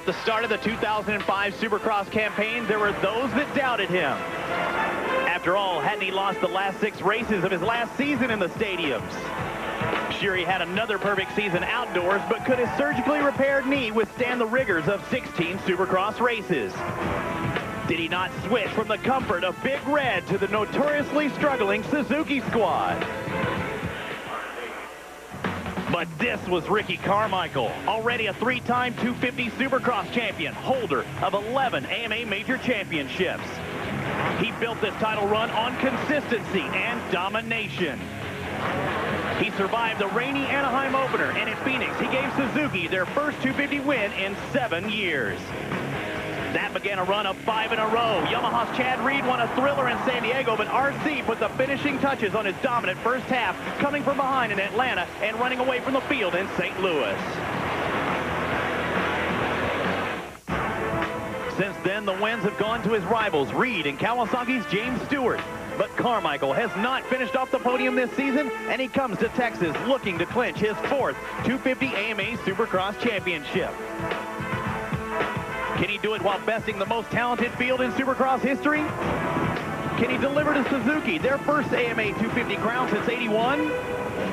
the start of the 2005 Supercross campaign, there were those that doubted him. After all, hadn't he lost the last 6 races of his last season in the stadiums? Sure, he had another perfect season outdoors, but could his surgically repaired knee withstand the rigors of 16 Supercross races? Did he not switch from the comfort of Big Red to the notoriously struggling Suzuki squad? But this was Ricky Carmichael, already a 3-time 250 Supercross champion, holder of 11 AMA Major Championships. He built this title run on consistency and domination. He survived the rainy Anaheim opener, and in Phoenix, he gave Suzuki their first 250 win in 7 years. That began a run of 5 in a row. Yamaha's Chad Reed won a thriller in San Diego, but RC put the finishing touches on his dominant first half, coming from behind in Atlanta and running away from the field in St. Louis. Since then, the wins have gone to his rivals, Reed and Kawasaki's James Stewart. But Carmichael has not finished off the podium this season, and he comes to Texas looking to clinch his 4th 250 AMA Supercross championship. Can he do it while besting the most talented field in Supercross history? Can he deliver to Suzuki their first AMA 250 crown since '81?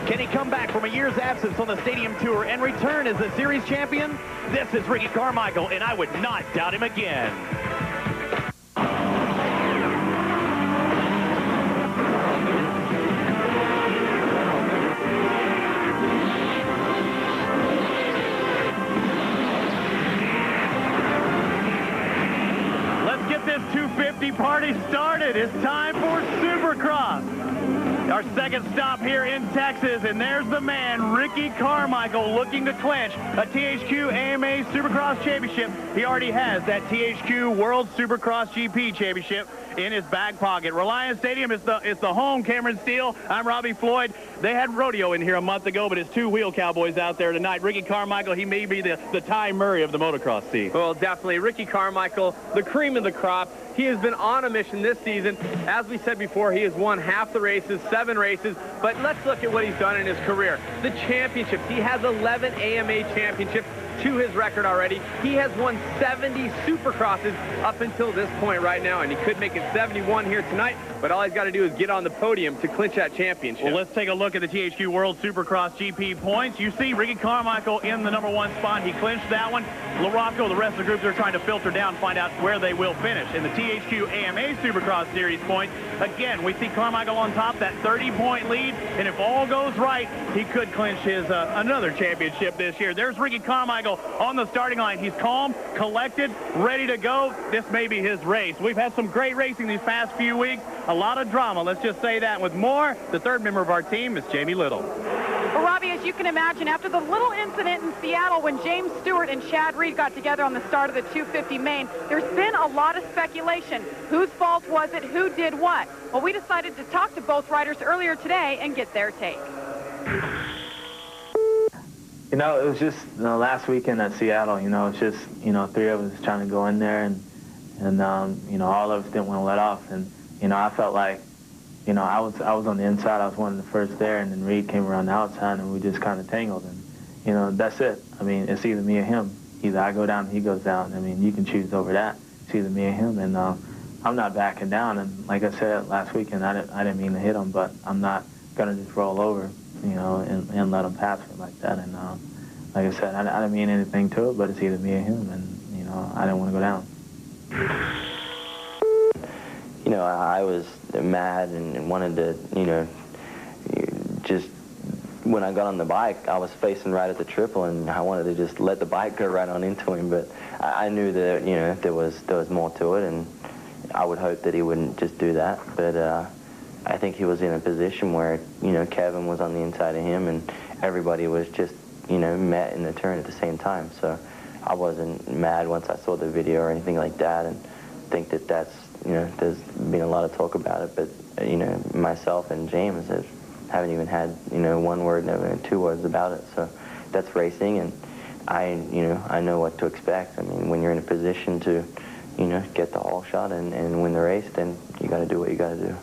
Can he come back from a year's absence on the Stadium Tour and return as the series champion? This is Ricky Carmichael, and I would not doubt him again. This 250 party started. It's time for Supercross. Our second stop here in Texas, and there's the man, Ricky Carmichael, looking to clinch a THQ AMA Supercross Championship. He already has that THQ World Supercross GP Championship in his back pocket. Reliance Stadium is the home. Cameron Steele, I'm Robbie Floyd. They had rodeo in here a month ago, but it's 2-wheel cowboys out there tonight. Ricky Carmichael, he may be the Ty Murray of the motocross scene. Well, definitely. Ricky Carmichael, the cream of the crop. He has been on a mission this season. As we said before, he has won half the races, 7 races. But let's look at what he's done in his career. The championships. He has 11 AMA championships to his record already. He has won 70 Supercrosses up until this point right now, and he could make it 71 here tonight, but all he's got to do is get on the podium to clinch that championship. Well, let's take a look at the THQ World Supercross GP points. You see Ricky Carmichael in the #1 spot. He clinched that one. LaRocco, the rest of the group, they're trying to filter down, find out where they will finish. In the THQ AMA Supercross Series points, again, we see Carmichael on top, that 30-point lead, and if all goes right, he could clinch his another championship this year. There's Ricky Carmichael on the starting line. He's calm, collected, ready to go. This may be his race. We've had some great racing these past few weeks. A lot of drama, let's just say that. With more, the third member of our team is Jamie Little. Well, Robbie, as you can imagine, after the little incident in Seattle when James Stewart and Chad Reed got together on the start of the 250 main, there's been a lot of speculation. Whose fault was it? Who did what? Well, we decided to talk to both riders earlier today and get their take. You know, it was just last weekend at Seattle. You know, it's just 3 of us trying to go in there, and all of us didn't want to let off. And I felt like, I was on the inside. I was one of the first there, and then Reed came around the outside, and we just kind of tangled. And that's it. I mean, it's either me or him. Either I go down, he goes down. I mean, you can choose over that. It's either me or him, and I'm not backing down. And like I said last weekend, I didn't mean to hit him, but I'm not gonna just roll over, and let him pass me like that. And like I said, I didn't mean anything to it, but it's either me or him, and I didn't want to go down. I was mad and wanted to, just when I got on the bike, I was facing right at the triple, and I wanted to just let the bike go right on into him. But I knew that, there was more to it, and I would hope that he wouldn't just do that. But I think he was in a position where, Kevin was on the inside of him, and everybody was just, met in the turn at the same time. So I wasn't mad once I saw the video or anything like that, and think that that's, there's been a lot of talk about it, but, myself and James haven't even had, 1 word, never 2 words about it. So that's racing, and I know what to expect. I mean, when you're in a position to, get the all shot and win the race, then you got to do what you got to do.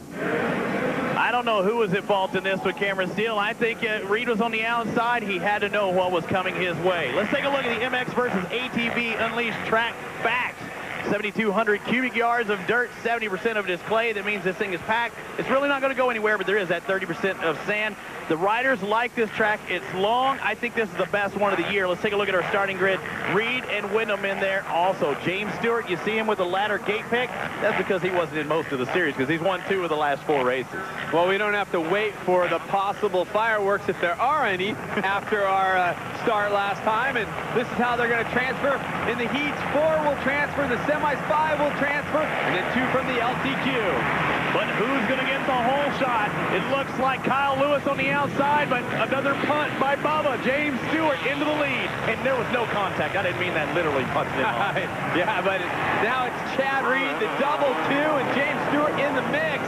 I don't don't know who was at fault in this with Cameron Steele. I think Reed was on the outside. He had to know what was coming his way. Let's take a look at the MX versus ATV Unleashed track facts. 7,200 cubic yards of dirt, 70% of it is clay. That means this thing is packed. It's really not going to go anywhere, but there is that 30% of sand. The riders like this track. It's long. I think this is the best one of the year. Let's take a look at our starting grid. Reed and Wyndham in there. Also, James Stewart, you see him with the ladder gate pick. That's because he wasn't in most of the series, because he's won 2 of the last 4 races. Well, we don't have to wait for the possible fireworks, if there are any, after our start last time. And this is how they're going to transfer. In the heats, 4 will transfer. The semis, 5 will transfer. And then 2 from the LCQ. But who's going to get the whole shot? It looks like Kyle Lewis on the outside, but another punt by Bubba. James Stewart into the lead. And there was no contact. I didn't mean that literally punted him off. Yeah, but now it's Chad Reed, the double 2, and James Stewart in the mix.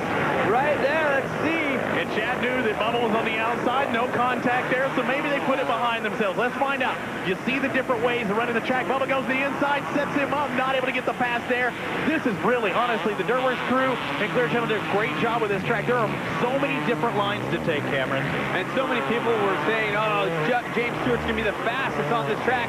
Right there, let's see. And Chad knew that Bubba was on the outside. No contact there, so maybe they put it behind themselves. Let's find out. You see the different ways of running the track. Bubba goes to the inside, sets him up, not able to get the pass there. This is really, honestly, the Dirtworks crew and Clear Channel did a great job with this track. There are so many different lines to take, Cameron. And so many people were saying, oh, James Stewart's going to be the fastest on this track.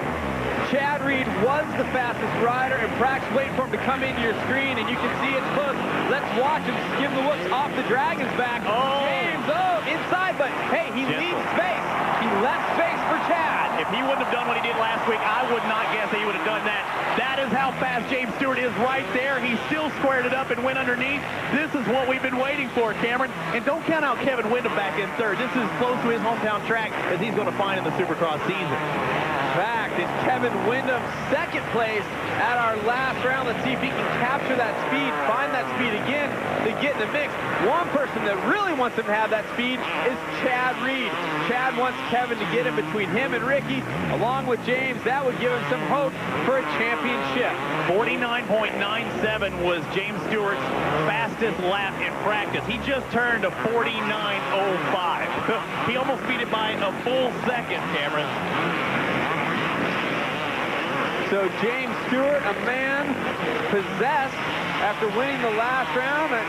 Chad Reed was the fastest rider, and practice waiting for him to come into your screen, and you can see it's close. Let's watch him skim the whoops off the Dragon's back. Oh. James, inside, but hey, he leaves space. He left space for Chad. If he wouldn't have done what he did last week, I would not guess that he would have done that. That is how fast James Stewart is right there. He still squared it up and went underneath. This is what we've been waiting for, Cameron. And don't count out Kevin Wyndham back in third. This is close to his hometown track as he's going to find in the Supercross season. Fact is Kevin Wyndham second place at our last round. Let's see if he can capture that speed, find that speed again to get in the mix. One person that really wants him to have that speed is Chad Reed. Chad wants Kevin to get in between him and Ricky, along with James. That would give him some hope for a championship. 49.97 was James Stewart's fastest lap in practice. He just turned a 49.05. He almost beat it by a full second, Cameron. So James Stewart, a man possessed after winning the last round. And,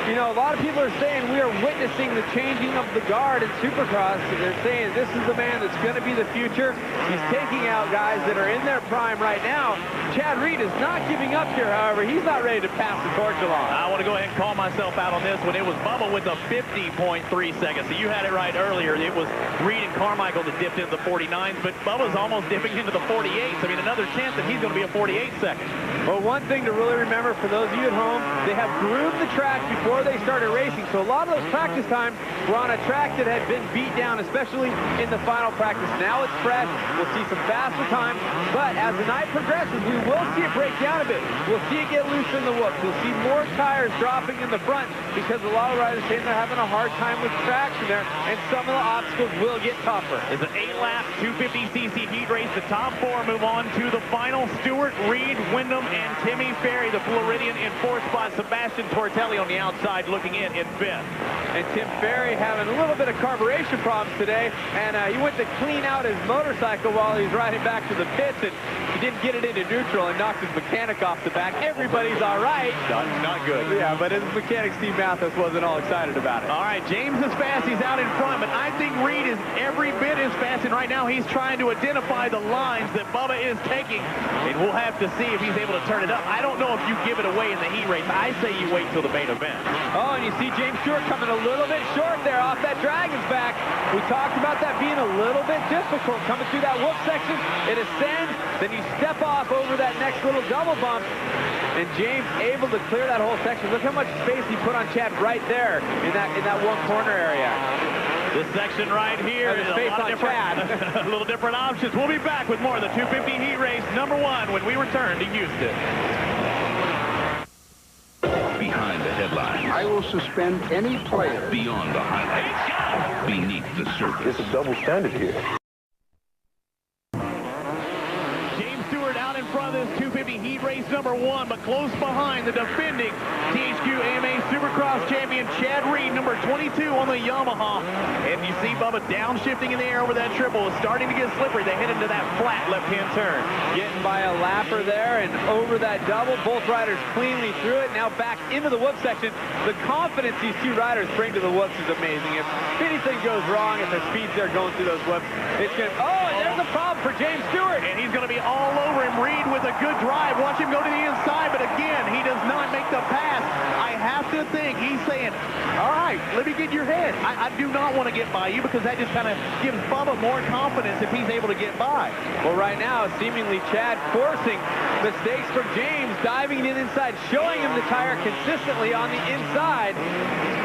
you know, a lot of people are saying we are witnessing the changing of the guard in Supercross. They're saying this is the man that's going to be the future. He's taking out guys that are in their prime right now. Chad Reed is not giving up here, however. He's not ready to pass the torch along. I want to go ahead and call myself out on this one. It was Bubba with a 50.3 seconds. So you had it right earlier. It was Reed and Carmichael that dipped into the 49s, but Bubba's almost dipping into the 48s. I mean, another chance that he's going to be a 48 second. Well, one thing to really remember for those of you at home, they have groomed the track before they started racing. So a lot of those practice times were on a track that had been beat down, especially in the final practice. Now it's fresh. We'll see some faster times, but as the night progresses, we will see it break down a bit. We'll see it get loose in the whoops. We'll see more tires dropping in the front because a lot of riders saying they're having a hard time with traction there, and some of the obstacles will get tougher. It's an 8-lap, 250cc heat race. The top 4 move on to the final. Stewart, Reed, Wyndham, and Timmy Ferry, the Floridian, in 4th spot. Sebastian Tortelli on the outside looking in 5th. And Tim Ferry having a little bit of carburation problems today, and he went to clean out his motorcycle while he was riding back to the pits, and he didn't get it into neutral and knocked his mechanic off the back. Everybody's all right. Not good. Yeah, but his mechanic, Steve Mathis, wasn't all excited about it. All right, James is fast. He's out in front, but I think Reed is every bit as fast, and right now he's trying to identify the lines that Bubba is taking, and we'll have to see if he's able to turn it up. I don't know if you give it away in the heat race. I say you wait till the main event. Oh, and you see James Stewart coming a little bit short there off that Dragon's back. We talked about that being a little bit difficult coming through that whoop section. It ascends, then you step off over that next little double bump, and James able to clear that whole section. Look how much space he put on Chad right there in that one corner area. This section right here is a lot of different, a little different options. We'll be back with more of the 250 heat race #1 when we return to Houston. Behind the headlines. I will suspend any player. Beyond the highlights. Beneath the surface. There's a double standard here. James Stewart out in front of this 250 heat race #1, but close behind the defending THQ AMA Supercross champion Chad Reed, number 22 on the Yamaha. And you see Bubba downshifting in the air over that triple. It's starting to get slippery. They head into that flat left-hand turn. Getting by a lapper there and over that double. Both riders cleanly through it. Now back into the whoop section. The confidence these two riders bring to the whoops is amazing. If anything goes wrong, if their speeds there going through those whoops, it's going to... Oh, and there's a problem for James Stewart. And he's going to be all over him. Reed with a good drive. Watch him go to the inside, but again, he does not make the pass. I have to think he's saying, all right, let me get your head. I do not want to get by you, because that just kind of gives Bubba more confidence if he's able to get by. Well, right now, seemingly Chad forcing mistakes from James, diving in inside, showing him the tire consistently on the inside.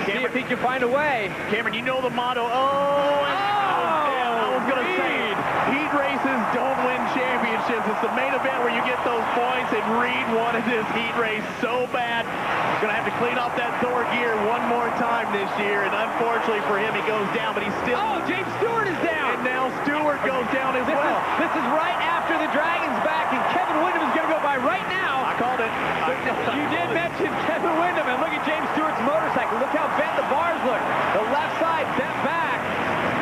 See if he can find a way. Cameron, you know the motto. I was going to say, heat races don't win championships. It's the main event where you get those points, and Reed wanted this heat race so bad. He's going to have to clean off that Thor gear one more time this year, and unfortunately for him, he goes down, but he's still... Oh, James Stewart is down! And now Stewart goes down as well. This is right after the Dragon's back, and Kevin Windham is going to go by right now. I called it. You did mention Kevin Windham, and look at James Stewart's motorcycle. Look how bent the bars look. The left side bent back.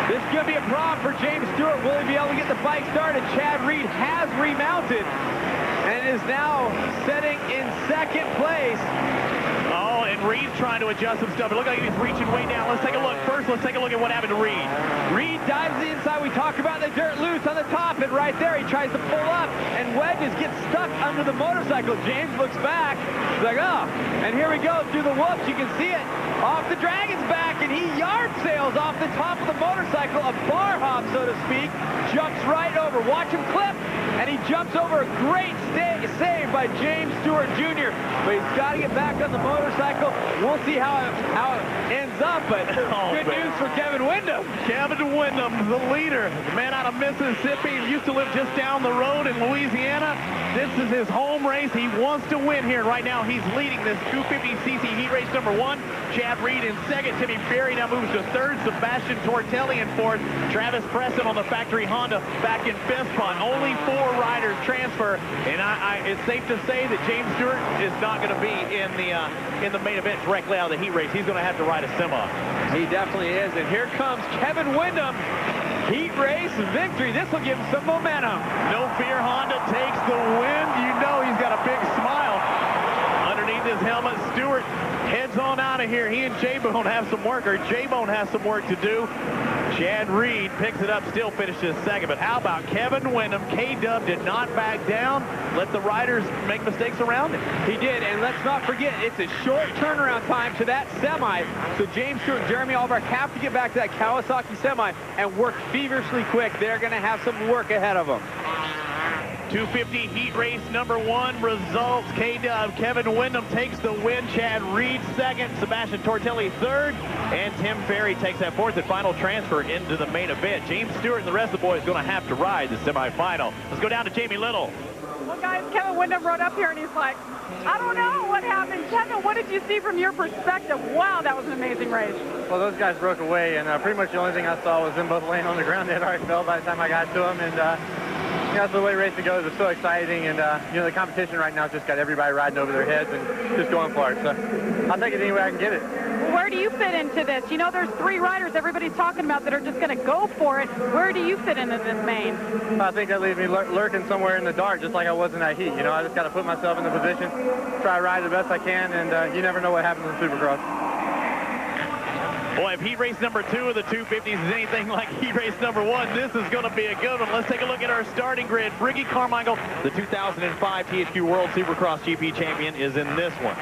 This is going to be a problem for James Stewart. Will he be able to get the bike started? Chad Reed has remounted and is now setting in second place. Oh, and Reed's trying to adjust some stuff. It looked like he's reaching way down. Let's take a look. First, let's take a look at what happened to Reed. Reed dives to the inside. We talked about the dirt loose on the top, and right there he tries to pull up, and wedges get stuck under the motorcycle. James looks back. He's like, oh, and here we go through the whoops. You can see it off the Dragon's back, and he yard sails off the top of the motorcycle, a bar hop, so to speak, jumps right over. Watch him clip, and he jumps over. A great save by James Stewart Jr., but he's got to get back on the motorcycle. We'll see how it ends up, but good news for Kevin Windham. Kevin Windham, the leader, the man out of Mississippi, used to live just down the road in Louisiana. This is his home race. He wants to win here. Right now, he's leading this 250cc heat race #1. Chad Reed in second. Timmy Berry now moves to third. Sebastian Tortelli in fourth. Travis Preston on the factory Honda back in fifth spot. Only 4 riders transfer, and it's safe to say that James Stewart is not going to be in the main event directly out of the heat race. He's going to have to ride a semi. He definitely is, and here comes Kevin Windham. Heat race victory. This will give him some momentum. No fear, Honda takes the win. You know he's got a big smile underneath his helmet. Stewart heads on out of here. He and J-Bone have some work, or J-Bone has some work to do. Chad Reed picks it up, still finishes second. But how about Kevin Windham? K-Dub did not back down. Let the riders make mistakes around him. He did, and let's not forget, it's a short turnaround time to that semi. So James Stewart and Jeremy Albright have to get back to that Kawasaki semi and work feverishly quick. They're going to have some work ahead of them. 250 heat race #1 results. K-Dub, Kevin Windham takes the win. Chad Reed second. Sebastian Tortelli third. And Tim Ferry takes that fourth and final transfer into the main event. James Stewart and the rest of the boys going to have to ride the semifinal. Let's go down to Jamie Little. Well, guys, Kevin Windham rode up here, and he's like, I don't know what happened. Kevin, what did you see from your perspective? Wow, that was an amazing race. Well, those guys broke away, and pretty much the only thing I saw was them both laying on the ground. They had already fell by the time I got to them, and that's the way racing goes. It's so exciting, and the competition right now has just got everybody riding over their heads and just going for it. So I'll take it any way I can get it. Well, where do you fit into this? You know, there's 3 riders everybody's talking about that are just going to go for it. Where do you fit into this main? I think that leaves me lurking somewhere in the dark, just like I was in that heat. You know, I just got to put myself in the position, try to ride the best I can, and you never know what happens in Supercross. Boy, if heat race #2 of the 250s is anything like heat race #1, this is going to be a good one. Let's take a look at our starting grid. Ricky Carmichael, the 2005 THQ World Supercross GP champion, is in this one.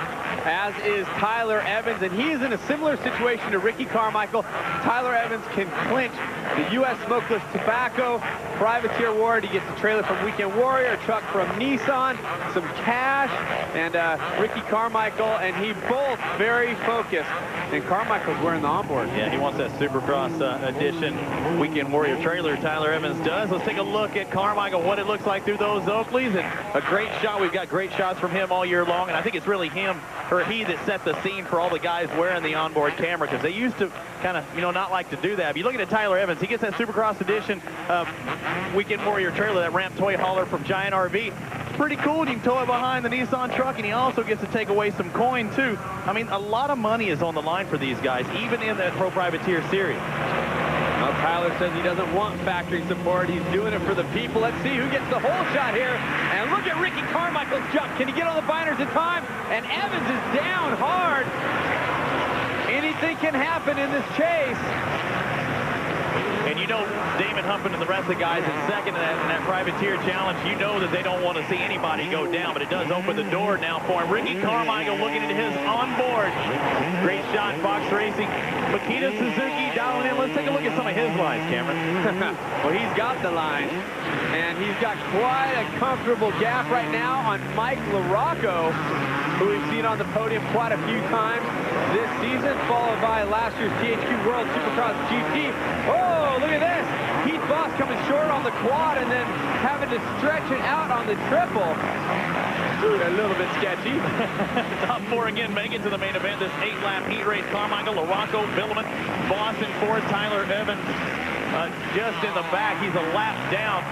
As is Tyler Evans, and he is in a similar situation to Ricky Carmichael. Tyler Evans can clinch the U.S. Smokeless Tobacco Privateer Award. He gets a trailer from Weekend Warrior, a truck from Nissan, some cash, and Ricky Carmichael, and he both very focused. And Carmichael's wearing the onboard. Yeah, he wants that Supercross edition Weekend Warrior trailer. Tyler Evans does. Let's take a look at Carmichael, what it looks like through those Oakleys, and a great shot. We've got great shots from him all year long, and I think it's really him or he that set the scene for all the guys wearing the onboard camera, because they used to kind of, not like to do that. But you look at Tyler Evans, He gets that Supercross edition Weekend Warrior trailer, that ramp toy hauler from Giant RV. It's pretty cool. You can tow it behind the Nissan truck, and he also gets to take away some coin, too. I mean, a lot of money is on the line for these guys, even in that Pro Privateer series. Well, Tyler says he doesn't want factory support. He's doing it for the people. Let's see who gets the whole shot here. And look at Ricky Carmichael's jump. Can he get on the binders in time? And Evans is down hard. Anything can happen in this chase. And you know, Damon Humpin and the rest of the guys in second in that Privateer Challenge, you know that they don't want to see anybody go down, but it does open the door now for him. Ricky Carmichael looking at his onboard. Great shot, Fox Racing. Makita Suzuki dialing in. Let's take a look at some of his lines, Cameron. Well, he's got the line, and he's got quite a comfortable gap right now on Mike LaRocco, who we've seen on the podium quite a few times this season, followed by last year's THQ World Supercross GT. Oh, look at this. Keith Voss coming short on the quad and then having to stretch it out on the triple. A little bit sketchy. Top four again make it to the main event. This 8-lap heat race. Carmichael, LaRocco, Billaman, Voss in fourth, Tyler Evans just in the back. He's a lap down.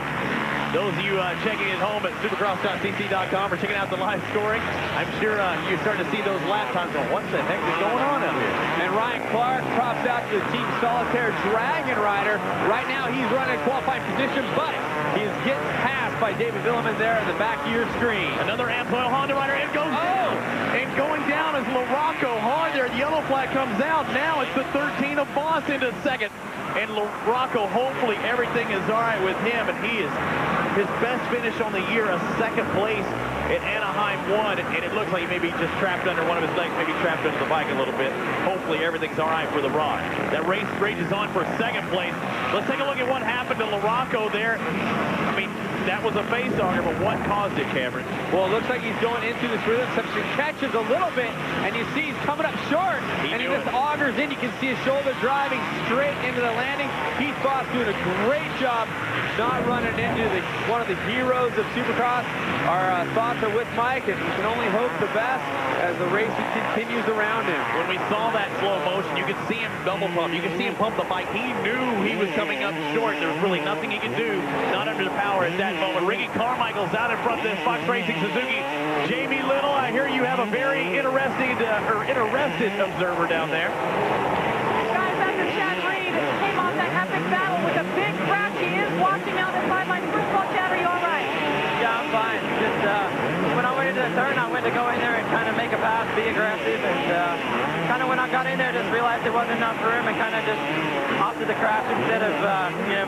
Those of you checking at home at supercross.cc.com or checking out the live scoring, I'm sure you're starting to see those lap times going, what the heck is going on out here? And Ryan Clark props out to the Team Solitaire Dragon Rider. Right now he's running a qualifying position, but he is getting passed by David Billaman there in the back of your screen. Another Amsoil Honda rider, and goes down. And going down is LaRocco hard there. The yellow flag comes out. Now it's the 13 of Voss into second. And LaRocco, hopefully everything is all right with him, and he is his best finish on the year, a second place at Anaheim 1, and it looks like he may be just trapped under one of his legs, maybe trapped under the bike a little bit. Hopefully everything's all right for the Rock. That race rages on for second place. Let's take a look at what happened to LaRocco there. I mean, that was a face auger, but what caused it, Cameron? Well, it looks like he's going into this rhythm section, catches a little bit, and you see he's coming up short, and he just augers in. You can see his shoulder driving straight into the landing. Keith Voss doing a great job not running into one of the heroes of Supercross. Our thoughts are with Mike, and we can only hope the best as the race continues around him. When we saw that slow motion, you could see him double pump. You could see him pump the bike. He knew he was coming up short. There was really nothing he could do, not under the power at that moment. Ricky Carmichael's out in front of this Fox Racing Suzuki. Jamie Little, I hear you have a very interested observer down there. Guys, after Chad Reed came off that epic battle with a big crash, he is watching out the sidelines. First of all, Chad, are you all right? Yeah, I'm fine. Just when I went into the turn, I went to go in there and kind of make a pass, be aggressive, and kind of when I got in there, just realized there wasn't enough room and kind of just opted the crash instead of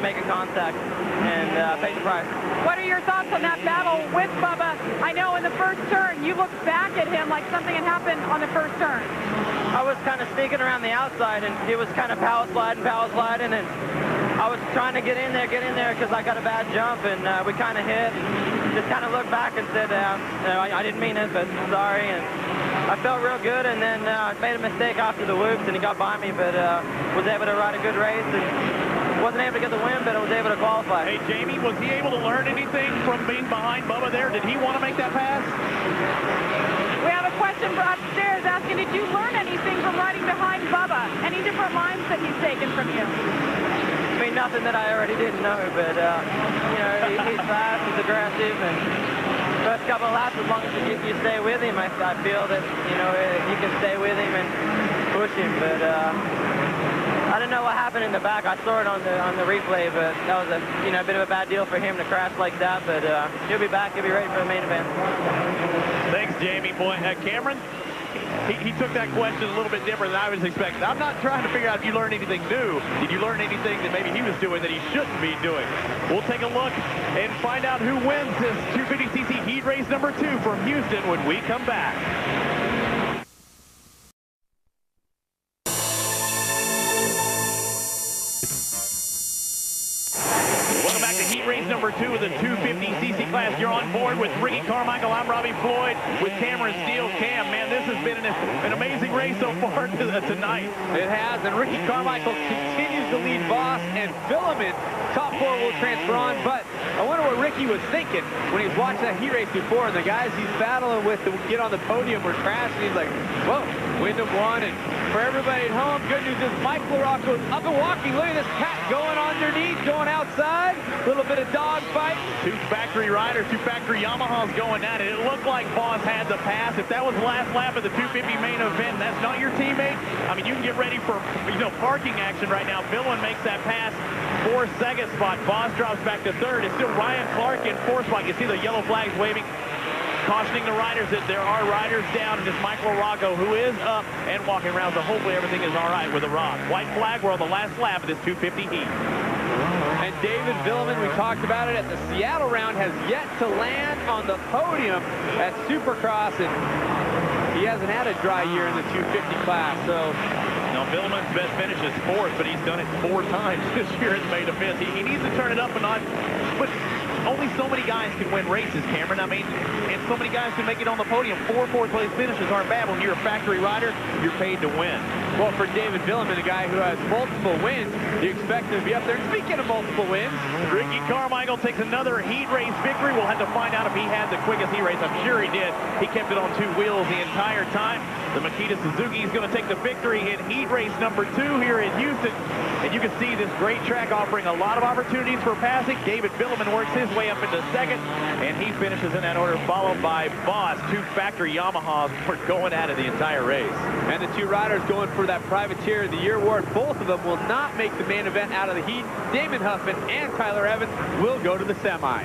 making contact and paid the price. What are your thoughts on that battle with Bubba? I know in the first turn, you looked back at him like something had happened on the first turn. I was kind of sneaking around the outside, and he was kind of power sliding, and I was trying to get in there because I got a bad jump, and we kind of hit. Just kind of looked back and said, I didn't mean it, but sorry. And I felt real good, and then made a mistake after the whoops, and he got by me, but was able to ride a good race. And wasn't able to get the win, but I was able to qualify. Hey, Jamie, was he able to learn anything from being behind Bubba there? Did he want to make that pass? We have a question for upstairs asking, did you learn anything from riding behind Bubba? Any different lines that he's taken from you? I mean, nothing that I already didn't know, but, he's fast, he's aggressive, and first couple of laps, as long as you stay with him, I feel that, you can stay with him and push him, but I don't know what happened in the back. I saw it on the replay, but that was a bit of a bad deal for him to crash like that, but he'll be back, he'll be ready for the main event. Thanks, Jamie. Boy, Cameron, he took that question a little bit different than I was expecting. I'm not trying to figure out if you learned anything new. Did you learn anything that maybe he was doing that he shouldn't be doing? We'll take a look and find out who wins this 250cc heat race number 2 from Houston when we come back. Welcome back to heat race number 2 of the 250cc class. You're on board with Ricky Carmichael. I'm Robbie Floyd with Cameron Steele. Cam, man, this has been an amazing race so far tonight. It has, and Ricky Carmichael continues to lead Voss and Billaman top 4 will transfer on, but I wonder what Ricky was thinking when he was watching that heat race before, and the guys he's battling with to get on the podium were crashing. He's like, whoa, Wyndham won. And for everybody at home, good news is Mike LaRocco's up and walking. Look at this cat going underneath, going outside. A little bit of dog fight. 2 factory riders, 2 factory Yamahas going at it. It looked like Boss had the pass. If that was the last lap of the 250 main event, that's not your teammate. I mean, you can get ready for, parking action right now. Billman makes that pass. 4-second spot. Boss drops back to 3rd. It's still Ryan Clark in 4th spot. You see the yellow flags waving, cautioning the riders that there are riders down, and it's Mike LaRocco who is up and walking around, so hopefully everything is all right with the rock. White flag, we're on the last lap of this 250 heat. And David Villeman, we talked about it at the Seattle round, has yet to land on the podium at Supercross, and he hasn't had a dry year in the 250 class, so... Now, Villeman's best finish is 4th, but he's done it 4 times this year in the main event. He needs to turn it up a notch, but only so many guys can win races, Cameron. I mean, and so many guys can make it on the podium. 4 4th-place finishes aren't bad. When you're a factory rider, you're paid to win. Well, for David Villeman, a guy who has multiple wins, you expect him to be up there. Speaking of multiple wins, Ricky Carmichael takes another heat race victory. We'll have to find out if he had the quickest heat race. I'm sure he did. He kept it on 2 wheels the entire time. The Makita Suzuki is going to take the victory in heat race number 2 here in Houston. And you can see this great track offering a lot of opportunities for passing. David Villeman works his way up into 2nd, and he finishes in that order, followed by Boss. 2 factory Yamahas were going at it the entire race. And the 2 riders going for that Privateer of the Year award, both of them will not make the main event out of the heat. Damon Huffman and Tyler Evans will go to the semi.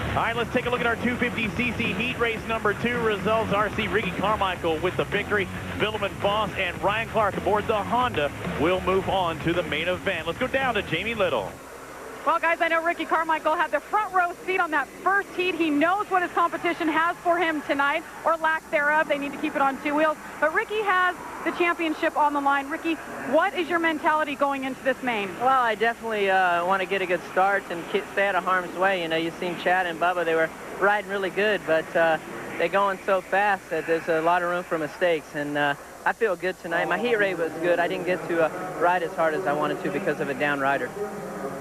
All right, let's take a look at our 250cc heat race number 2 results. RC Ricky Carmichael with the victory. Villeman, Boss, and Ryan Clark aboard the Honda will move on to the main event. Let's go down to Jamie Little. Well, guys, I know Ricky Carmichael had the front row seat on that first heat. He knows what his competition has for him tonight, or lack thereof. They need to keep it on 2 wheels. But Ricky has the championship on the line. Ricky, what is your mentality going into this main? Well, I definitely want to get a good start and stay out of harm's way. You know, you've seen Chad and Bubba. They were riding really good, but they're going so fast that there's a lot of room for mistakes. And I feel good tonight. My heat rate was good. I didn't get to ride as hard as I wanted to because of a down rider.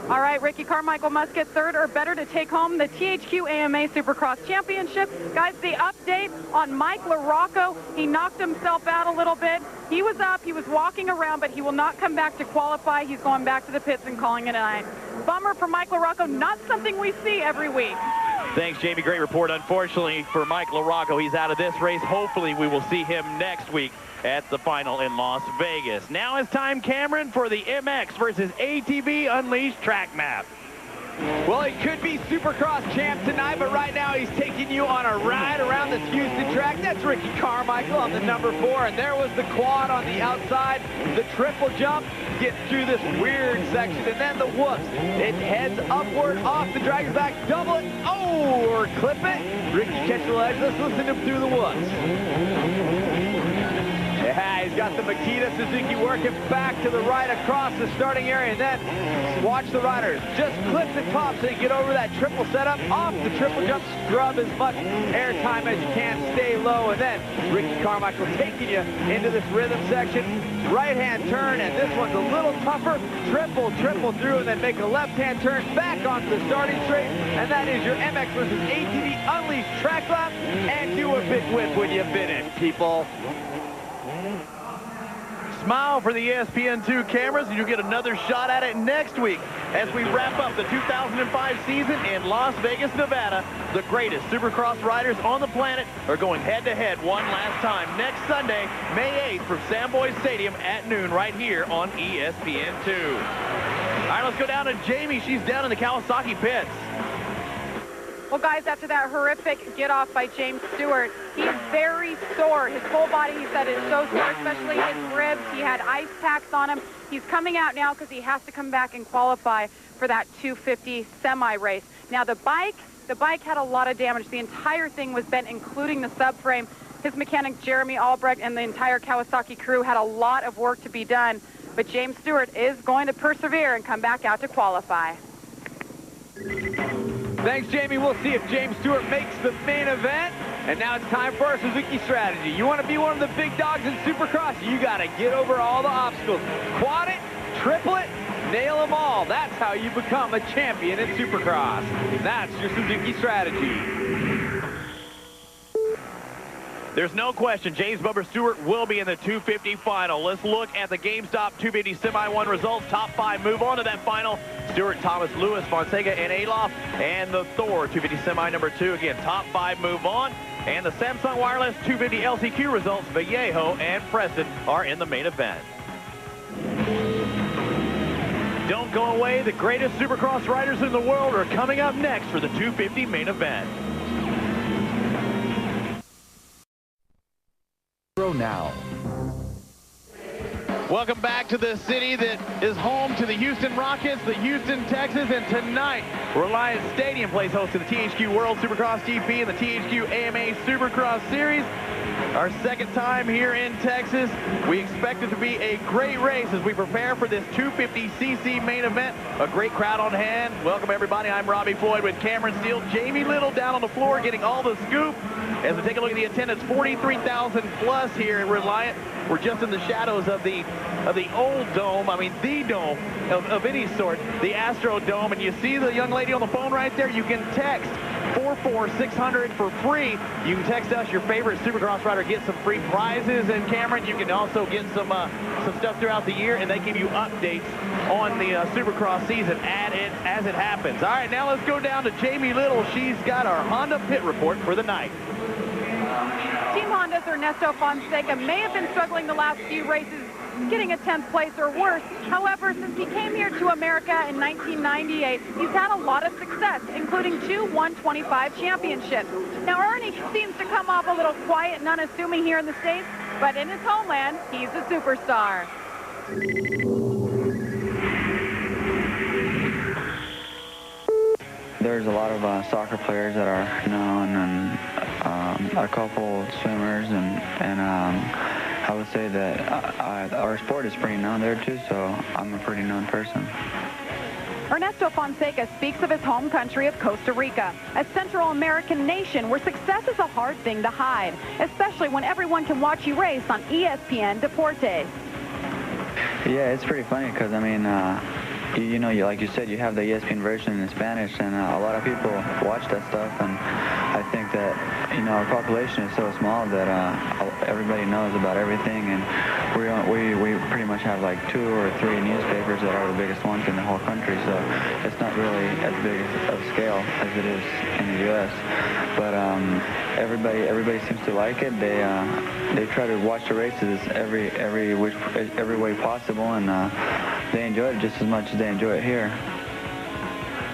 All right, Ricky Carmichael must get 3rd or better to take home the THQ AMA Supercross Championship. Guys, the update on Mike LaRocco, he knocked himself out a little bit. He was up, he was walking around, but he will not come back to qualify. He's going back to the pits and calling it a night. Bummer for Mike LaRocco, not something we see every week. Thanks, Jamie. Great report. Unfortunately for Mike LaRocco, he's out of this race. Hopefully we will see him next week at the final in Las Vegas. Now it's time, Cameron, for the MX versus ATV Unleashed track map. Well, he could be Supercross champ tonight, but right now he's taking you on a ride around this Houston track. That's Ricky Carmichael on the number 4, and there was the quad on the outside. The triple jump gets through this weird section, and then the whoops. It heads upward off the dragon's back, double it, oh, or clip it. Ricky catch the legs. Let's listen to him through the whoops. Yeah, he's got the Makita Suzuki working back to the right across the starting area, and then watch the riders just clip the top so they get over that triple setup, off the triple jump, scrub as much air time as you can, stay low, and then Ricky Carmichael taking you into this rhythm section, right-hand turn, and this one's a little tougher, triple through, and then make a left-hand turn back onto the starting straight, and that is your MX versus ATV Unleashed track lap, and do a big whip when you've been in, people. Smile for the ESPN2 cameras, and you'll get another shot at it next week as we wrap up the 2005 season in Las Vegas, Nevada. The greatest Supercross riders on the planet are going head-to-head one last time next Sunday, May 8th, from Samboy Stadium at noon right here on ESPN2. All right, let's go down to Jamie. She's down in the Kawasaki pits. Well, guys, after that horrific get-off by James Stewart, he's very sore. His whole body, he said, is so sore, especially his ribs. He had ice packs on him. He's coming out now because he has to come back and qualify for that 250 semi-race. Now, the bike had a lot of damage. The entire thing was bent, including the subframe. His mechanic, Jeremy Albrecht, and the entire Kawasaki crew had a lot of work to be done. But James Stewart is going to persevere and come back out to qualify. Thanks, Jamie. We'll see if James Stewart makes the main event. And now it's time for our Suzuki strategy. You want to be one of the big dogs in Supercross? You got to get over all the obstacles. Quad it, triple it, nail them all. That's how you become a champion in Supercross. That's your Suzuki strategy. There's no question James Bubba Stewart will be in the 250 final. Let's look at the GameStop 250 Semi-1 results. Top 5 move on to that final. Stewart, Thomas, Lewis, Fonseca, and Alof. And the Thor 250 Semi number 2. Again, top 5 move on. And the Samsung Wireless 250 LCQ results. Vallejo and Preston are in the main event. Don't go away. The greatest Supercross riders in the world are coming up next for the 250 main event. Now. Welcome back to the city that is home to the Houston Rockets, the Houston Texans, and tonight, Reliance Stadium plays host to the THQ World Supercross GP and the THQ AMA Supercross Series. Our second time here in Texas. We expect it to be a great race as we prepare for this 250cc main event. A great crowd on hand. Welcome, everybody. I'm Robbie Floyd with Cameron Steele. Jamie Little down on the floor getting all the scoop. As we take a look at the attendance, 43,000 plus here at Reliant. We're just in the shadows of the old dome, I mean the dome of any sort, the Astro Dome. And you see the young lady on the phone right there. You can text 44600 for free. You can text us your favorite Supercross rider, get some free prizes. And Cameron, you can also get some stuff throughout the year, and they give you updates on the Supercross season as it happens. All right, now let's go down to Jamie Little. She's got our Honda pit report for the night. Team Honda's Ernesto Fonseca may have been struggling the last few races, getting a 10th place or worse. However, since he came here to America in 1998, he's had a lot of success, including 2 125 championships. Now, Ernie seems to come off a little quiet and unassuming here in the States, but in his homeland, he's a superstar. There's a lot of soccer players that are known, and a couple swimmers, and I would say that our sport is pretty known there too, so I'm a pretty known person. Ernesto Fonseca speaks of his home country of Costa Rica, a Central American nation where success is a hard thing to hide, especially when everyone can watch you race on ESPN Deportes. Yeah, it's pretty funny because, I mean, you know, like you said, you have the ESPN version in Spanish, and a lot of people watch that stuff, and I think that, you know, our population is so small that everybody knows about everything, and we pretty much have like 2 or 3 newspapers that are the biggest ones in the whole country, so it's not really as big of a scale as it is in the U.S. But everybody seems to like it. They try to watch the races every way possible, and they enjoy it just as much as they enjoy it here.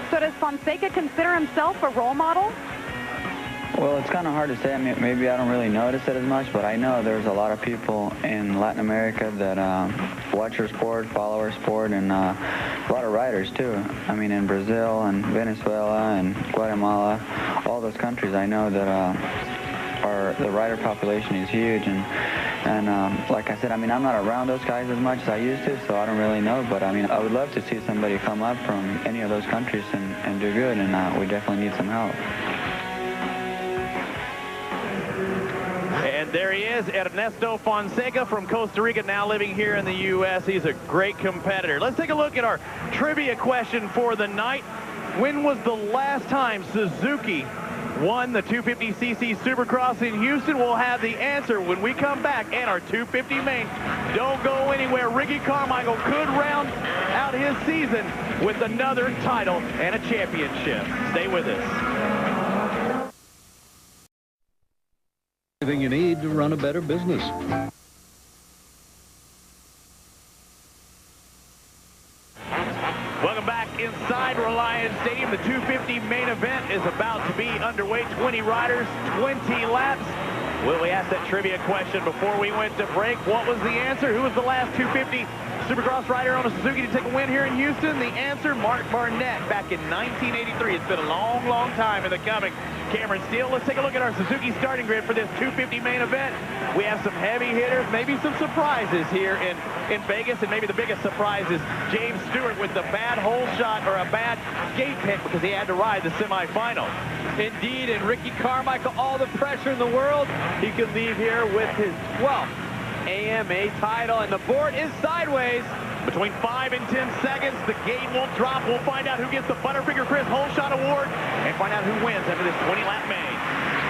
So does Fonseca consider himself a role model? Well, it's kind of hard to say. I mean, maybe I don't really notice it as much, but I know there's a lot of people in Latin America that watch our sport, follow our sport, and a lot of riders too. I mean, in Brazil and Venezuela and Guatemala, all those countries, I know that the rider population is huge, and like I said, I mean, I'm not around those guys as much as I used to, so I don't really know, but I mean, I would love to see somebody come up from any of those countries and do good, and we definitely need some help. And there he is, Ernesto Fonseca from Costa Rica, now living here in the U.S. He's a great competitor. Let's take a look at our trivia question for the night. When was the last time Suzuki won the 250cc Supercross in Houston? We'll have the answer when we come back and our 250 main. Don't go anywhere. Ricky Carmichael could round out his season with another title and a championship. Stay with us. Everything you need to run a better business. Welcome back inside Reliance Stadium. The 250 main event is about to be underway. 20 riders, 20 laps. Well, we asked that trivia question before we went to break. What was the answer? Who was the last 250 Supercross rider on a Suzuki to take a win here in Houston? The answer, Mark Barnett, back in 1983. It's been a long, long time in the coming. Cameron Steele, let's take a look at our Suzuki starting grid for this 250 main event. We have some heavy hitters, maybe some surprises here in Vegas, and maybe the biggest surprise is James Stewart with the bad hole shot or a bad gate hit because he had to ride the semifinal. Indeed, and Ricky Carmichael, all the pressure in the world, he could leave here with his 12th AMA title, and the board is sideways. Between 5 and 10 seconds, the gate will drop. We'll find out who gets the Butterfinger Chris Hole Shot Award and find out who wins after this 20-lap main.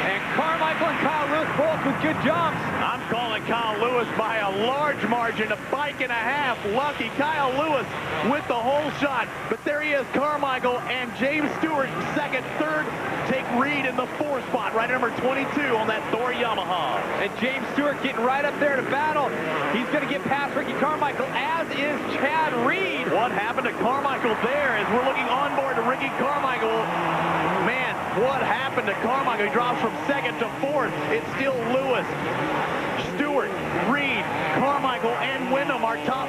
And Carmichael and Kyle Lewis both with good jumps. I'm calling Kyle Lewis by a large margin, a bike and a half. Lucky Kyle Lewis with the hole shot. But there he is, Carmichael and James Stewart, second, third. Take Reed in the fourth spot, right number 22 on that Thor Yamaha. And James Stewart getting right up there to battle. He's going to get past Ricky Carmichael, as is Chad Reed. What happened to Carmichael there as we're looking on board to Ricky Carmichael? Man, what happened to Carmichael? He drops from second to fourth. It's still Lewis, Stewart, Reed, Carmichael, and Wyndham. Our top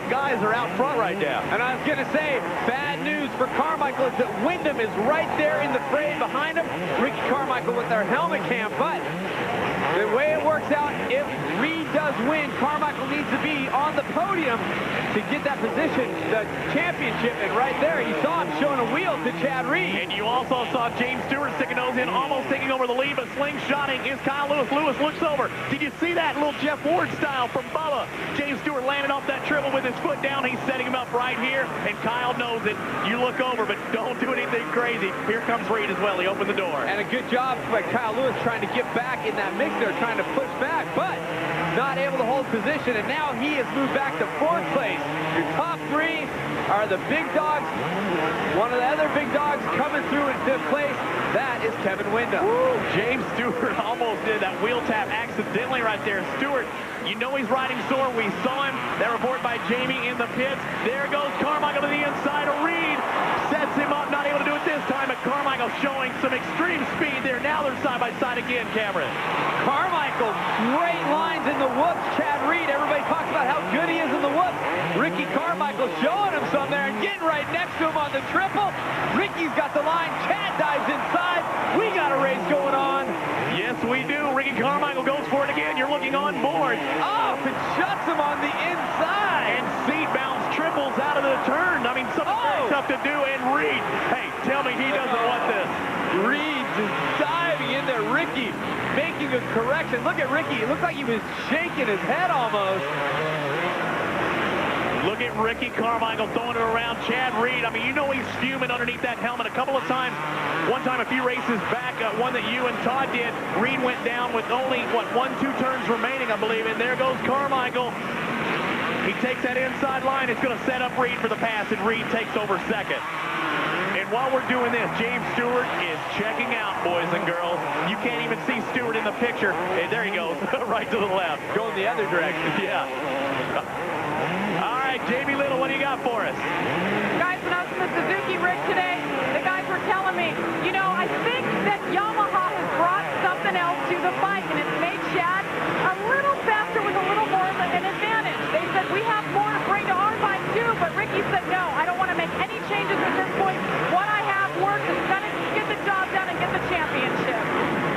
guys are out front right now. And I was going to say, bad news for Carmichael is that Wyndham is right there in the fray behind him. Ricky Carmichael with their helmet cam, but the way it works out, if Reed does win, Carmichael needs to be on the podium to get that position, the championship, and right there, you saw him showing a wheel to Chad Reed. And you also saw James Stewart sticking nose in, almost taking over the lead, but slingshotting is Kyle Lewis. Lewis looks over. Did you see that little Jeff Ward style from Bubba? James Stewart landed off that triple with his foot down. He's setting him up right here, and Kyle knows it. You look over, but don't do anything crazy. Here comes Reed as well. He opened the door. And a good job by Kyle Lewis trying to get back in that mix there, trying to push back, but not able to hold position, and now he has moved back to fourth place. Your top three are the big dogs. One of the other big dogs coming through in fifth place, that is Kevin Wyndham. Woo. James Stewart almost did that wheel tap accidentally right there. Stewart, you know he's riding sore. We saw him. That report by Jamie in the pits. There goes Carmichael to the inside of Reed. Sets him up, not able to do it this time, but Carmichael showing some extreme speed there. Now they're side by side again, Cameron. Carmichael, great lines in the whoops. Chad Reed, everybody talks about how good he is in the whoops. Ricky Carmichael showing him some there and getting right next to him on the triple. Ricky's got the line. Chad dives inside. We got a race going on. Yes, we do. Ricky Carmichael goes for it again. You're looking on board. Off and shuts him on the inside. And seat bounce triples out of the turn. I mean, something very tough to do. And Reed, hey, tell me he doesn't want this. Reed just diving in there. Ricky making a correction. Look at Ricky. It looked like he was shaking his head almost. Look at Ricky Carmichael throwing it around. Chad Reed, I mean, you know he's fuming underneath that helmet a couple of times. One time, a few races back, one that you and Todd did, Reed went down with only, what, 1-2 turns remaining, I believe. And there goes Carmichael. He takes that inside line. It's going to set up Reed for the pass, and Reed takes over second. And while we're doing this, James Stewart is checking out, boys and girls. You can't even see Stewart in the picture. And there he goes, right to the left. Going the other direction. Yeah. All right, Jamie Little, what do you got for us? Guys, when I was in the Suzuki rig today, the guys were telling me, you know, I think that Yamaha has brought something else to the bike, and it's made Chad a little faster with a little more of an advantage. They said, we have more to bring to our bike, too, but Ricky said, no, I don't want to make any changes at this point. What I have works. It's going to get the job done and get the championship.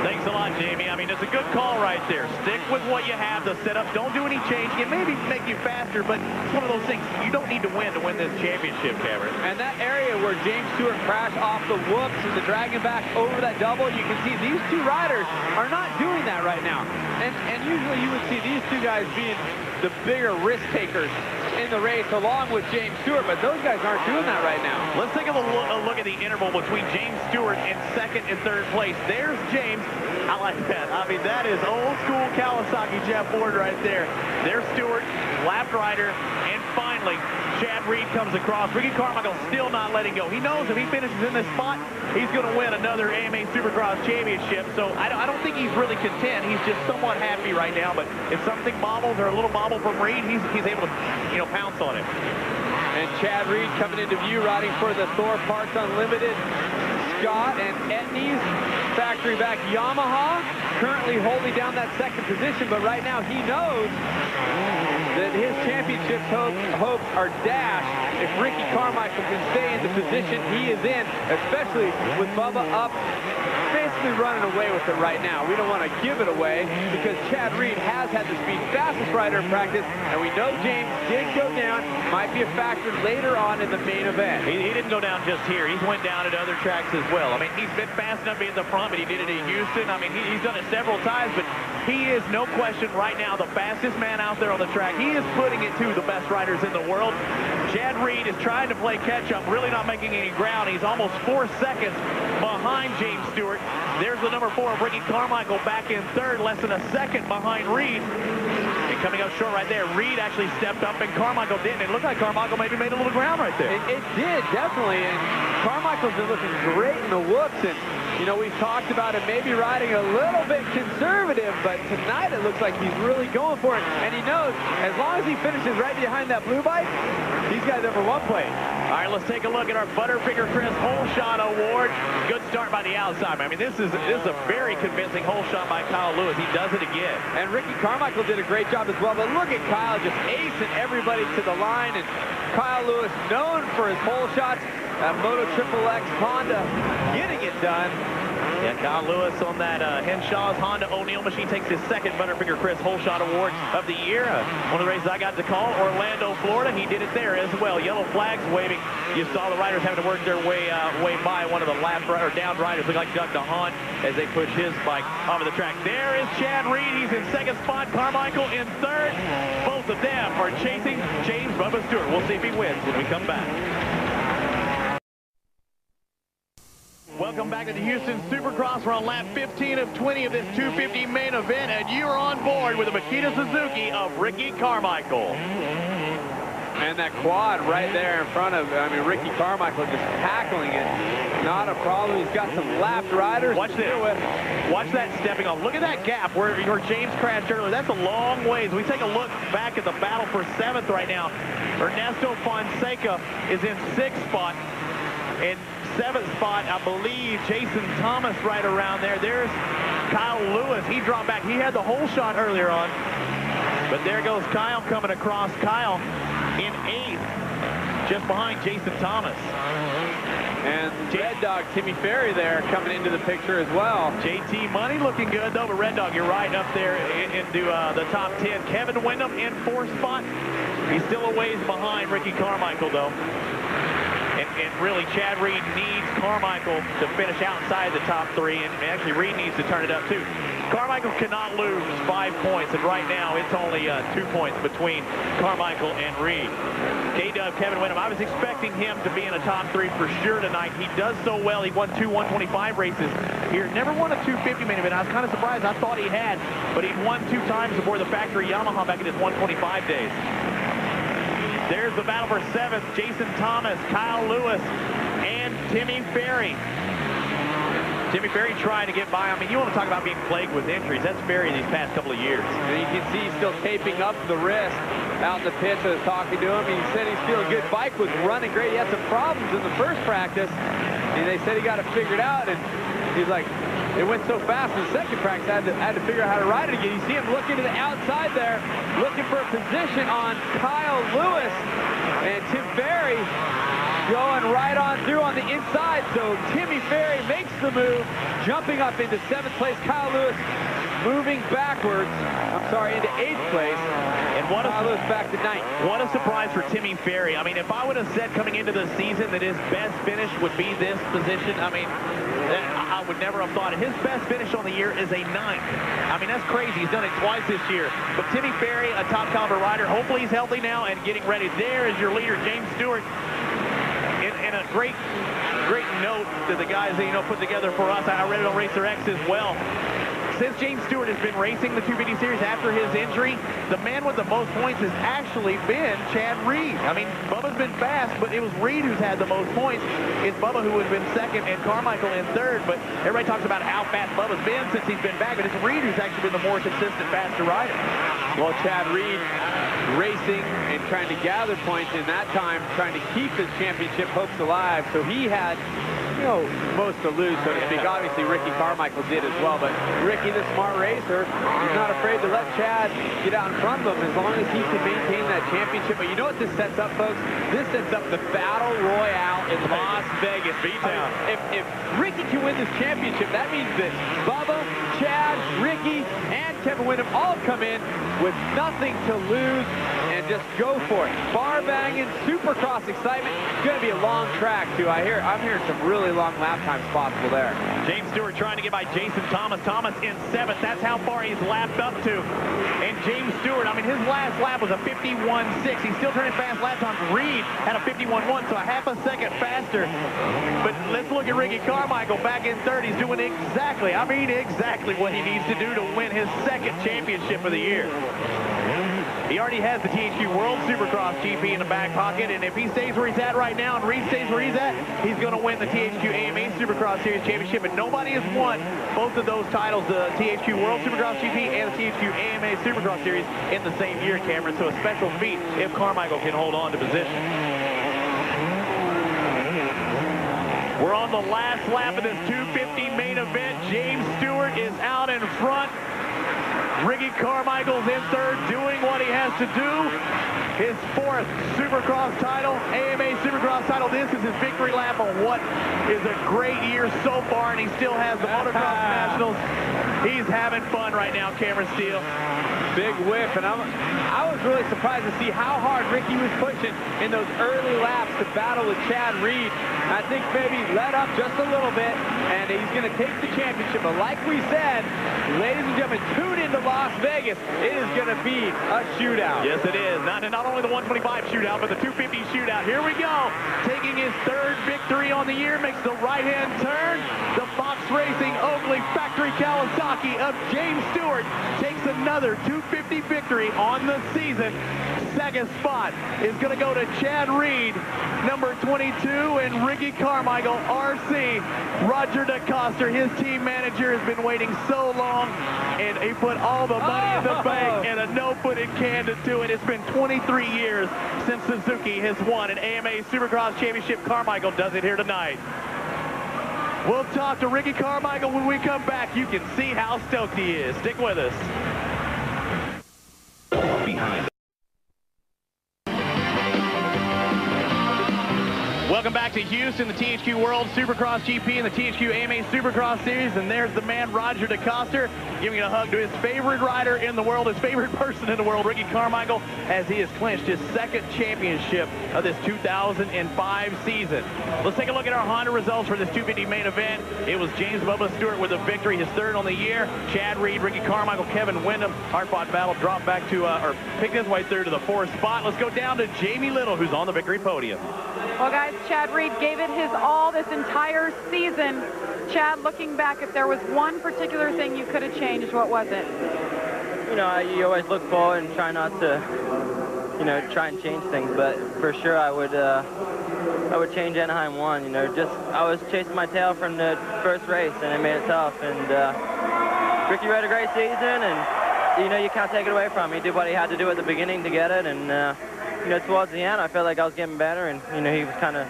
Thanks a lot, Jamie. I mean, it's a good call right there. Stick with what you have to set up. Don't do any change. It may make you faster, but it's one of those things. You don't need to win this championship, Cameron. And that area where James Stewart crashed off the whoops and the dragging back over that double, you can see these two riders are not doing that right now. And usually you would see these two guys being the bigger risk takers in the race along with James Stewart, but those guys aren't doing that right now. Let's take a look at the interval between James Stewart in second and third place. There's James. I like that. I mean, that is old school Kawasaki Jeff Ward right there. There's Stewart, lapped rider, and finally, Chad Reed comes across. Ricky Carmichael still not letting go. He knows if he finishes in this spot, he's going to win another AMA Supercross championship. So I don't think he's really content. He's just somewhat happy right now. But if something bobbles or a little bobble from Reed, he's able to, pounce on him. And Chad Reed coming into view, riding for the Thor Parts Unlimited. Scott and Etney's factory back Yamaha, currently holding down that second position, but right now he knows that his championship hopes are dashed if Ricky Carmichael can stay in the position he is in, especially with Bubba up, basically running away with it right now. We don't want to give it away because Chad Reed has had the speed, fastest rider in practice, and we know James did go down, might be a factor later on in the main event. He didn't go down just here. He went down at other tracks as well. I mean, he's been fast enough to be in the front, but he did it in Houston. I mean, he's done it several times, but He is, no question, right now the fastest man out there on the track. He is putting it to the best riders in the world. Chad Reed is trying to play catch-up, really not making any ground. He's almost 4 seconds behind James Stewart. There's the number 4, Ricky Carmichael, back in third, less than a second behind Reed. And coming up short right there, Reed actually stepped up and Carmichael didn't. It looked like Carmichael maybe made a little ground right there. It did, definitely. And Carmichael's been looking great in the whoops. And, you know, we've talked about him maybe riding a little bit conservative, but tonight it looks like he's really going for it. And he knows as long as he finishes right behind that blue bike, he's got number 1 place. All right, let's take a look at our Butterfinger Chris hole shot award. Good start by the outside. I mean, this is a very convincing hole shot by Kyle Lewis. He does it again. And Ricky Carmichael did a great job as well. But look at Kyle just acing everybody to the line. And Kyle Lewis, known for his hole shots, Moto XXX Honda getting it done. Yeah, Kyle Lewis on that Henshaw's Honda O'Neill machine takes his second Butterfinger Chris Hole Shot Award of the year. One of the races I got to call, Orlando, Florida. He did it there as well. Yellow flags waving. You saw the riders having to work their way by one of the down riders, look like Doug DeHaan, as they push his bike over the track. There is Chad Reed. He's in second spot. Carmichael in third. Both of them are chasing James Bubba Stewart. We'll see if he wins when we come back. Welcome back to the Houston Supercross. We're on lap 15 of 20 of this 250 main event, and you are on board with the Makita Suzuki of Ricky Carmichael. And that quad right there in front of, I mean, Ricky Carmichael just tackling it. Not a problem. He's got some lapped riders. Watch this. Watch that stepping on. Look at that gap where James crashed earlier. That's a long ways. We take a look back at the battle for 7th right now. Ernesto Fonseca is in 6th spot. In 7th spot, I believe, Jason Thomas right around there. There's Kyle Lewis. He dropped back. He had the hole shot earlier on. But there goes Kyle coming across. Kyle in 8th, just behind Jason Thomas. And Red Dog Timmy Ferry there coming into the picture as well. JT Money looking good, though, but Red Dog, you're right up there into the top 10. Kevin Windham in 4th spot. He's still a ways behind Ricky Carmichael, though. And really, Chad Reed needs Carmichael to finish outside the top 3, and actually Reed needs to turn it up too. Carmichael cannot lose 5 points, and right now it's only 2 points between Carmichael and Reed. K-Dub, Kevin Windham, I was expecting him to be in a top 3 for sure tonight. He does so well. He won 2 125 races here. Never won a 250 main event. I was kind of surprised. I thought he had, but he'd won 2 times aboard the factory Yamaha back in his 125 days. There's the battle for 7th. Jason Thomas, Kyle Lewis, and Timmy Ferry. Timmy Ferry trying to get by. I mean, you want to talk about being plagued with injuries. That's Ferry these past couple of years. And you can see he's still taping up the wrist out in the pits. I was talking to him. He said he's feeling good. Bike was running great. He had some problems in the first practice, and they said he got it figured out. And he's like, it went so fast in the second practice, I had to figure out how to ride it again. You see him looking to the outside there, looking for a position on Kyle Lewis. And Tim Ferry going right on through on the inside. So Timmy Ferry makes the move, jumping up into 7th place. Kyle Lewis moving backwards. I'm sorry, into 8th place. And what Kyle Lewis back to 9th. What a surprise for Timmy Ferry. I mean, if I would have said coming into the season that his best finish would be this position, I mean, I would never have thought it. His best finish on the year is a 9th. I mean, that's crazy. He's done it twice this year. But Timmy Ferry, a top caliber rider, hopefully he's healthy now and getting ready. There is your leader, James Stewart, in a great note that the guys, put together for us. I read it on Racer X as well. Since James Stewart has been racing the 250 series after his injury, the man with the most points has actually been Chad Reed. I mean, Bubba's been fast, but it was Reed who's had the most points. It's Bubba who has been 2nd and Carmichael in 3rd, but everybody talks about how fast Bubba's been since he's been back, but it's Reed who's actually been the more consistent, faster rider. Well, Chad Reed racing and trying to gather points in that time, trying to keep his championship hopes alive, so he had most to lose, so to speak. Obviously, Ricky Carmichael did as well, but Ricky, the smart racer, is not afraid to let Chad get out in front of him as long as he can maintain that championship. But you know what this sets up, folks? This sets up the Battle Royale in Las Vegas. B-Town. If Ricky can win this championship, that means that Bubba, Chad, Ricky, and Kevin Kevin Wyndham all come in with nothing to lose and just go for it. Bar banging, Supercross excitement. It's going to be a long track, too. I'm hearing some really long lap times possible there. James Stewart trying to get by Jason Thomas. Thomas in 7th. That's how far he's lapped up to. And James Stewart, I mean, his last lap was a 51.6. He's still turning fast lap times. Reed had a 51.1, so a half a second faster. But let's look at Ricky Carmichael back in 3rd. He's doing exactly what he needs to do to win his 2nd championship of the year. He already has the THQ World Supercross GP in the back pocket, and if he stays where he's at right now and Reed stays where he's at, he's going to win the THQ AMA Supercross Series Championship, and nobody has won both of those titles, the THQ World Supercross GP and the THQ AMA Supercross Series, in the same year, Cameron, so a special feat if Carmichael can hold on to position. We're on the last lap of this 250 main event. James Stewart is out in front. Ricky Carmichael's in 3rd, doing what he has to do. His 4th Supercross title, AMA Supercross title. This is his victory lap on what is a great year so far, and he still has the Motocross Nationals. He's having fun right now, Cameron Steele. Big whip, and I was really surprised to see how hard Ricky was pushing in those early laps to battle with Chad Reed. I think maybe let up just a little bit, and he's going to take the championship. But like we said, ladies and gentlemen, tune into Las Vegas. It is going to be a shootout. Yes, it is. Not only the 125 shootout, but the 250 shootout. Here we go. Taking his 3rd victory on the year, makes the right-hand turn. The Fox Racing Oakley Factory Kawasaki of James Stewart takes another 250 victory on the season. 2nd spot is going to go to Chad Reed, number 22, and Ricky Carmichael, RC. Roger DeCoster, his team manager, has been waiting so long, and he put all the money in the bank and a no-put-in can to do it. It's been 23 years since Suzuki has won an AMA Supercross Championship. Carmichael does it here tonight. We'll talk to Ricky Carmichael when we come back. You can see how stoked he is. Stick with us. Behind. Welcome back to Houston, the THQ World Supercross GP and the THQ AMA Supercross Series. And there's the man, Roger DeCoster, giving a hug to his favorite rider in the world, his favorite person in the world, Ricky Carmichael, as he has clinched his 2nd championship of this 2005 season. Let's take a look at our Honda results for this 250 main event. It was James Bubba Stewart with a victory, his 3rd on the year. Chad Reed, Ricky Carmichael, Kevin Wyndham, hard-fought battle, dropped back to, or picked his way through to the 4th spot. Let's go down to Jamie Little, who's on the victory podium. Well, guys, Chad Reed gave it his all this entire season. Chad, looking back, if there was one particular thing you could have changed, what was it? You know, you always look forward and try not to, you know, try and change things. But for sure, I would change Anaheim 1. You know, just I was chasing my tail from the 1st race, and it made it tough. And Ricky had a great season, and you know, you can't take it away from him. He did what he had to do at the beginning to get it, and you know, towards the end, I felt like I was getting better, and, you know, he was kind of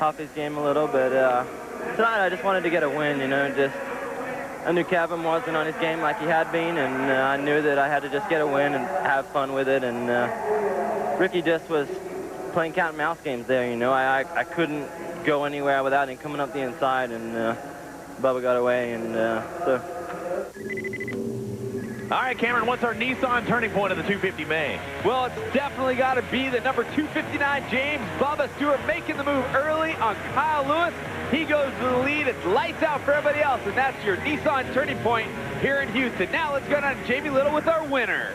off his game a little, but tonight I just wanted to get a win, you know, I knew Kevin wasn't on his game like he had been, and I knew that I had to just get a win and have fun with it, and Ricky just was playing cat and mouse games there, you know. I couldn't go anywhere without him coming up the inside, and Bubba got away, and so... All right, Cameron, what's our Nissan turning point of the 250 main? Well, it's definitely got to be the number 259, James Bubba Stewart, making the move early on Kyle Lewis. He goes to the lead. It's lights out for everybody else, and that's your Nissan turning point here in Houston. Now let's go down to Jamie Little with our winner.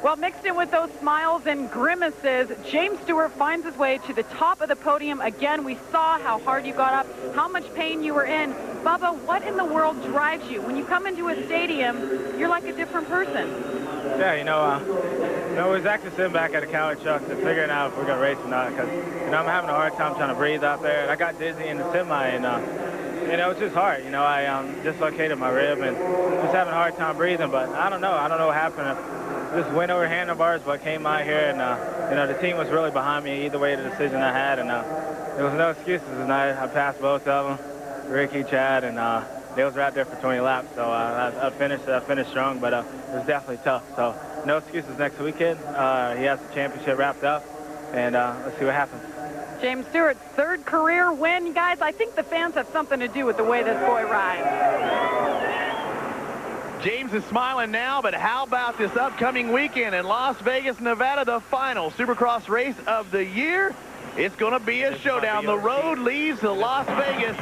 Well, mixed in with those smiles and grimaces, James Stewart finds his way to the top of the podium. Again, we saw how hard you got up, how much pain you were in. Bubba, what in the world drives you? When you come into a stadium, you're like a different person. Yeah, you know, we was actually sitting back at a Cali truck and figuring out if we're going to race or not, because, you know, I'm having a hard time trying to breathe out there. And I got dizzy in the semi, and, you know, it's just hard. You know, I dislocated my rib and just having a hard time breathing, but I don't know what happened. Just went over handlebars, but came out here, and, you know, the team was really behind me either way the decision I had, and there was no excuses tonight. I passed both of them, Ricky, Chad, and they was right there for 20 laps, so I finished strong, but it was definitely tough. So no excuses next weekend. He has the championship wrapped up, and let's see what happens. James Stewart's 3rd career win. Guys, I think the fans have something to do with the way this boy rides. James is smiling now, but how about this upcoming weekend in Las Vegas, Nevada, the final Supercross race of the year? It's going to be a showdown. The road leads to Las Vegas,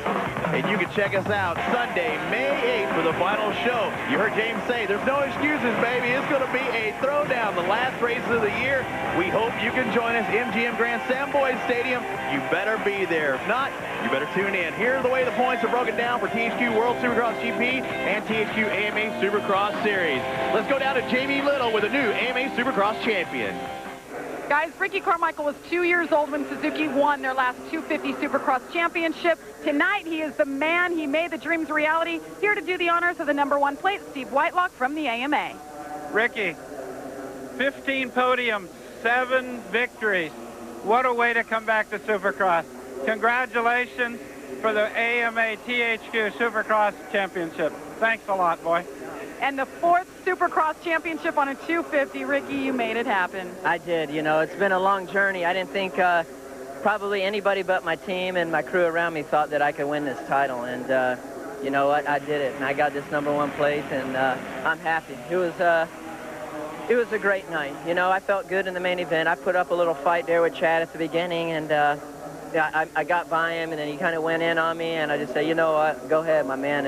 and you can check us out Sunday, May 8th for the final show. You heard James say, there's no excuses, baby. It's going to be a throwdown, the last race of the year. We hope you can join us, MGM Grand Sam Boyd Stadium. You better be there. If not, you better tune in. Here's the way the points are broken down for THQ World Supercross GP and THQ AMA Supercross Series. Let's go down to Jamie Little with a new AMA Supercross champion. Guys, Ricky Carmichael was 2 years old when Suzuki won their last 250 Supercross championship. Tonight, he is the man. He made the dreams a reality. Here to do the honors of the #1 plate, Steve Whitelock from the AMA. Ricky, 15 podiums, 7 victories. What a way to come back to Supercross. Congratulations for the AMA THQ Supercross Championship. Thanks a lot, boy. And the 4th Supercross championship on a 250. Ricky, you made it happen. I did. You know, it's been a long journey. I didn't think probably anybody but my team and my crew around me thought that I could win this title. And you know what? I did it. And I got this #1 place, and I'm happy. It was a great night. You know, I felt good in the main event. I put up a little fight there with Chad at the beginning, and yeah, I got by him, and then he kind of went in on me, and I just said, you know what? Go ahead, my man.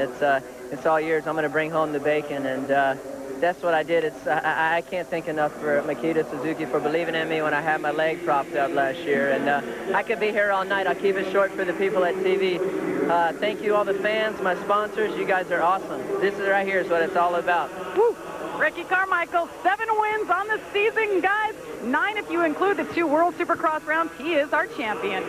It's all yours. I'm going to bring home the bacon, and that's what I did. I can't thank enough for Makita Suzuki for believing in me when I had my leg propped up last year, and I could be here all night. I'll keep it short for the people at TV. Thank you, all the fans, my sponsors. You guys are awesome. This is right here is what it's all about. Woo! Ricky Carmichael, 7 wins on the season, guys. 9 if you include the 2 World Supercross rounds. He is our champion.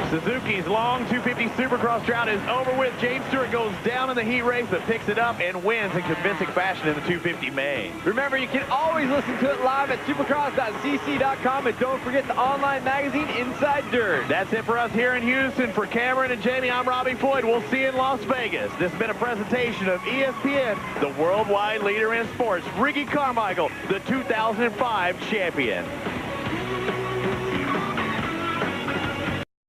Suzuki's long 250 Supercross drought is over with. James Stewart goes down in the heat race, but picks it up and wins in convincing fashion in the 250 main. Remember, you can always listen to it live at supercross.cc.com, and don't forget the online magazine, Inside Dirt. That's it for us here in Houston. For Cameron and Jamie, I'm Robbie Floyd. We'll see you in Las Vegas. This has been a presentation of ESPN, the worldwide leader in sports. Ricky Carmichael, the 2005 champion.